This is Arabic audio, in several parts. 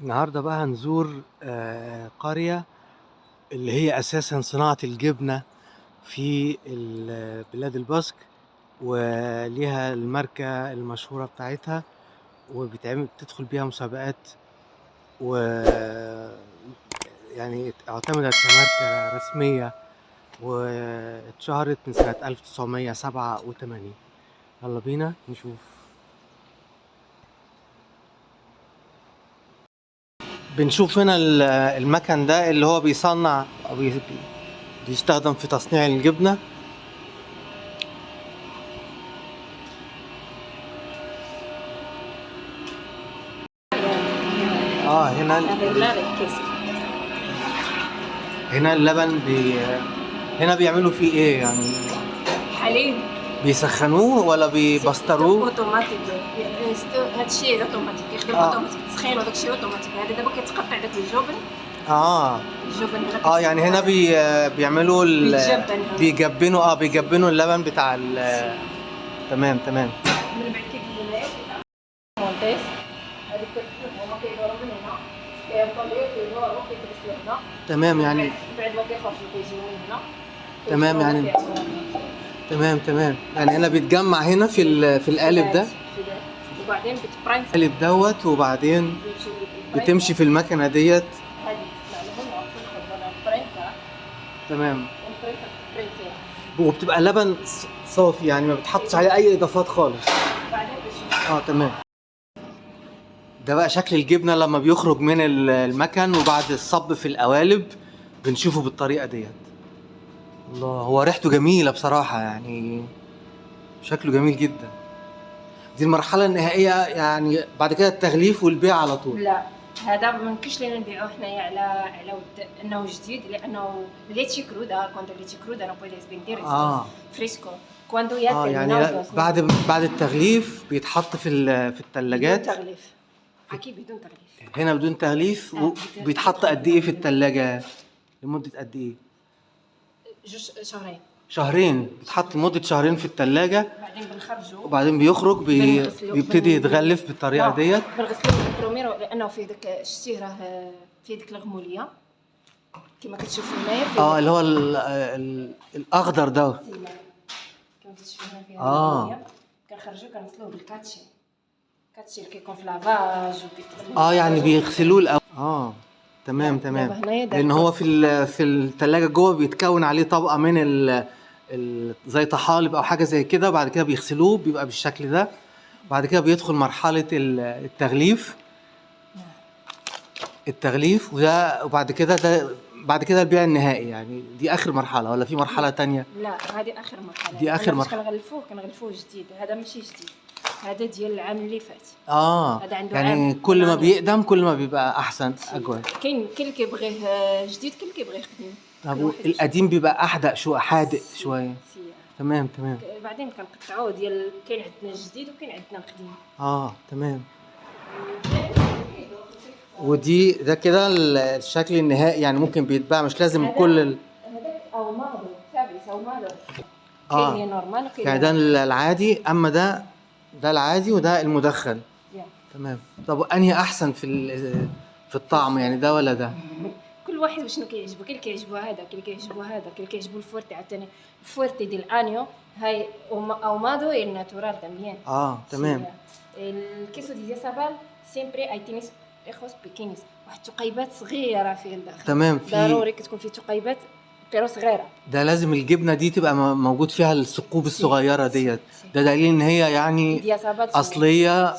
النهارده بقى هنزور قرية اللي هي أساسًا صناعة الجبنة في بلاد الباسك، وليها الماركة المشهورة بتاعتها، بتدخل بيها مسابقات، ويعني اعتمدت كماركة رسمية، واتشهرت من سنة 1987. يلا بينا نشوف. بنشوف هنا المكن ده اللي هو بيصنع أو بيستخدم في تصنيع الجبنة. هنا هنا اللبن هنا بيعملوا فيه ايه يعني؟ حليب. بيسخنوه ولا بيبستروه؟ اوتوماتيك. هذا الشيء اوتوماتيك، يخدم اوتوماتيك، التسخين وداك الشيء اوتوماتيك. هذا دابا كيتقطع داك الجبن. الجبن هنا يعني هنا بيعملوا بيجبنوا اللبن بتاع تمام. من بعد كيجيبوا ليه مونتيس. هذيك هما كيدوروا من هنا، كيهبطوا ليه كيدوروا كيتغسلوا هنا. تمام يعني بعد ما كيخرجوا كيجيو من هنا. تمام يعني هنا بيتجمع هنا في القالب ده، وبعدين بتبرنس القالب دوت، وبعدين بتمشي في المكنه ديت. تمام. وبتبقى لبن صافي يعني ما بتحطش عليه اي اضافات خالص. تمام. ده بقى شكل الجبنه لما بيخرج من المكن وبعد الصب في القوالب بنشوفه بالطريقه ديت. الله، هو ريحته جميله بصراحه، يعني شكله جميل جدا. دي المرحله النهائيه يعني بعد كده التغليف والبيع على طول؟ لا، هذا ما يمكنش لينا نبيعوه حنايا على ود انه جديد، لانه ليتشي كرودا كوندو ليتشي كرودا non puoi vendere فريسكو كوندو يا يعني بعد التغليف بيتحط في الثلاجات بدون تغليف. اكيد بدون تغليف. هنا بدون تغليف. بيتحط قد ايه في الثلاجه؟ لمده قد ايه؟ شهرين. بيتحط لمده شهرين في الثلاجه، بعدين بنخرجه وبعدين بيخرج بيبتدي يتغلف بالطريقه ديت. بنغسلوه بالبروميرو لانه فيه داك شتيه راه فيه ديك الغموليه كما كتشوفوا هنايا. اللي هو الاخضر ده كما كتشوفوا هنا فيه الغموليه. كنخرجوه كنغسلوه بالكاتشي اللي كيكون في لافاج يعني بيغسلوه الاول. تمام. لان هو في الثلاجه جوه بيتكون عليه طبقه من زي طحالب او حاجه زي كده، وبعد كده بيغسلوه بيبقى بالشكل ده، وبعد كده بيدخل مرحله التغليف وبعد كده البيع النهائي. يعني دي اخر مرحله ولا في مرحله تانية؟ لا، هذه اخر مرحله. دي اخر مرحله. كنغلفوه جديد. هذا ماشي جديد، هذا ديال العام اللي فات. هذا عنده يعني كل ما بيقدم كل ما بيبقى احسن اجود. كاين اللي كيبغيه جديد، كاين اللي كيبغيه قديم. القديم بيبقى حادق شويه. تمام. بعدين كنقطعوه كاين عندنا الجديد وكاين عندنا القديم. تمام. ده كده الشكل النهائي، يعني ممكن بيتباع، مش لازم كل هذا او مارو سابيس او مارو. كاين نورمال وكاين يعني ده العادي، اما ده العادي وده المدخن. تمام. طب انهي احسن في الطعم، يعني ده ولا ده؟ كل واحد وشنو كيعجبو. كاين اللي كيعجبو هذا، كاين اللي كيعجبو هذا، كاين اللي كيعجبو الفورتي. عاوتاني الفورتي ديال الانيو هاي او مادو اي ناتورال تامبيان. تمام. الكيسو دي سابال سيمبري اي تينيس اخوس بيكينيس، واحد الثقيبات صغيره فيه الداخل. تمام. ضروري كتكون فيه ثقيبات بيرو صغيره. ده لازم الجبنه دي تبقى موجود فيها الثقوب الصغيره ديت. ده دليل ان هي يعني اصليه.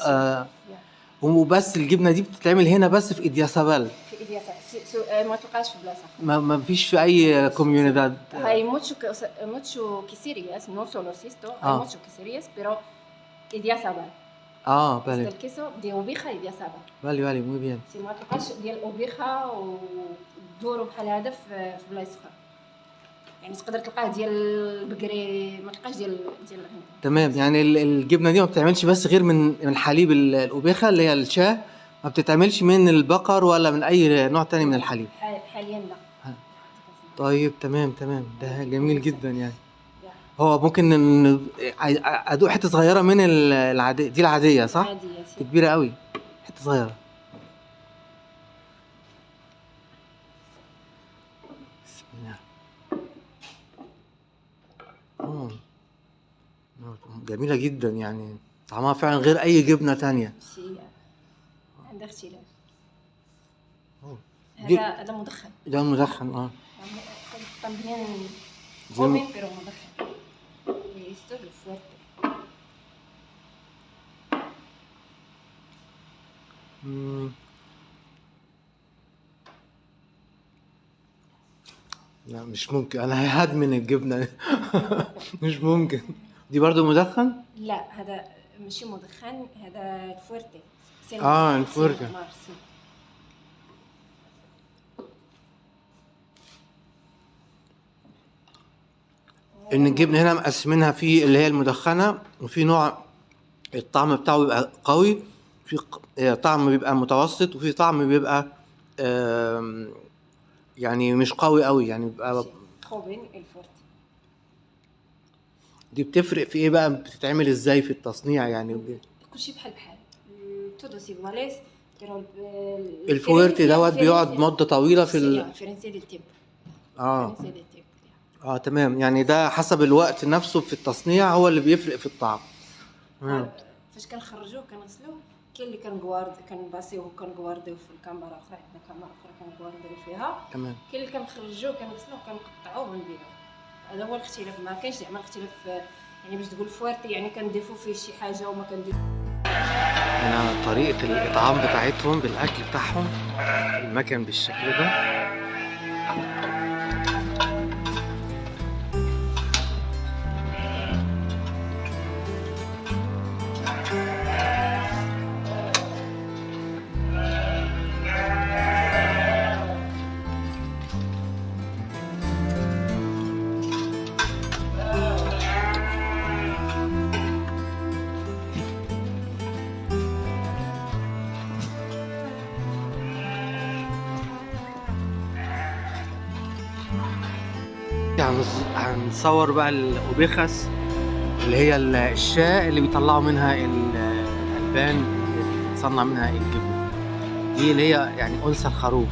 وبس الجبنه دي بتتعمل هنا بس في إدياسابال. ما توقعش في بلاصه. ما فيش في اي كوميونيداد. هاي mucho queserías, no solo esto, hay mucho queserías, pero Idiazabal. vale. El queso de oveja Idiazabal. vale muy bien. Si ما توقعش ديال الاوبيخا ودورو بحال هذا في بلايص اخرى، يعني تقدر تلقاه ديال البقري، ما تلقاش ديال هنا. تمام. يعني الجبنه دي ما بتعملش بس غير من حليب الاوبيخه اللي هي الشاه، ما بتتعملش من البقر ولا من اي نوع تاني من الحليب حاليا لا. طيب تمام. ده جميل جدا. يعني هو ممكن ادوق حته صغيره من دي، العاديه صح؟ عاديه. كبيره قوي. حته صغيره. حته صغيره. تمام. يعني الجبنه دي ما بتتعملش غير من حليب الاوبيخه اللي هي الشاه، ما بتتعملش من البقر ولا من اي نوع تاني من الحليب طيب تمام. ده جميل جدا. يعني هو ممكن ادوق حته صغيره من جميلة جدا يعني، طعمها فعلا غير أي جبنة تانية. شيء عندها اختلاف. دي هذا مدخن. ده مدخن también دي joven pero مدخن. Y esto es lo fuerte. لا مش ممكن، أنا هدمن الجبنة. مش ممكن. دي برضو مدخن؟ لا هذا مش مدخن، هذا الفورتي. الفورتي. ان الجبنه هنا مقسمينها في اللي هي المدخنه، وفي نوع الطعم بتاعه بيبقى قوي، في طعم بيبقى متوسط، وفي طعم بيبقى يعني مش قوي قوي يعني بيبقى. دي بتفرق في ايه بقى؟ بتتعمل ازاي في التصنيع يعني؟ كل شيء بحال تودوس يغاليس. الفويرتي دوت بيقعد مده طويله في فرنسي دي التيب. تمام، يعني ده حسب الوقت نفسه في التصنيع هو اللي بيفرق في الطعم. فاش كنخرجوه كنغسلوه، كاين اللي كنباسيوه كنغوارديو في الكاميرا اخرى، عندنا كاميرا اخرى كنغوارديو فيها. تمام. كاين اللي كنخرجوه كنغسلوه كنقطعوه ونبيعوه. هذا هو الاختلاف، ما كاينش زعما اختلاف يعني باش تقول فوارتي يعني كنضيفوا فيه شي حاجه وما كنديروا. هنا طريقه الاطعام بتاعتهم بالاكل بتاعهم، المكان بالشكل ده. هنصور بقى الأوبيخس اللي هي الشاة اللي بيطلعوا منها الألبان اللي بتصنع منها الجبنة دي، اللي هي يعني أنثى الخروف.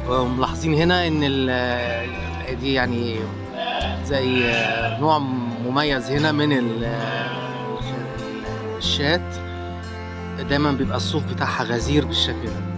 وملاحظين هنا إن دي يعني زي نوع مميز هنا من الشاة، دايما بيبقى الصوف بتاعها غزير بالشكل ده.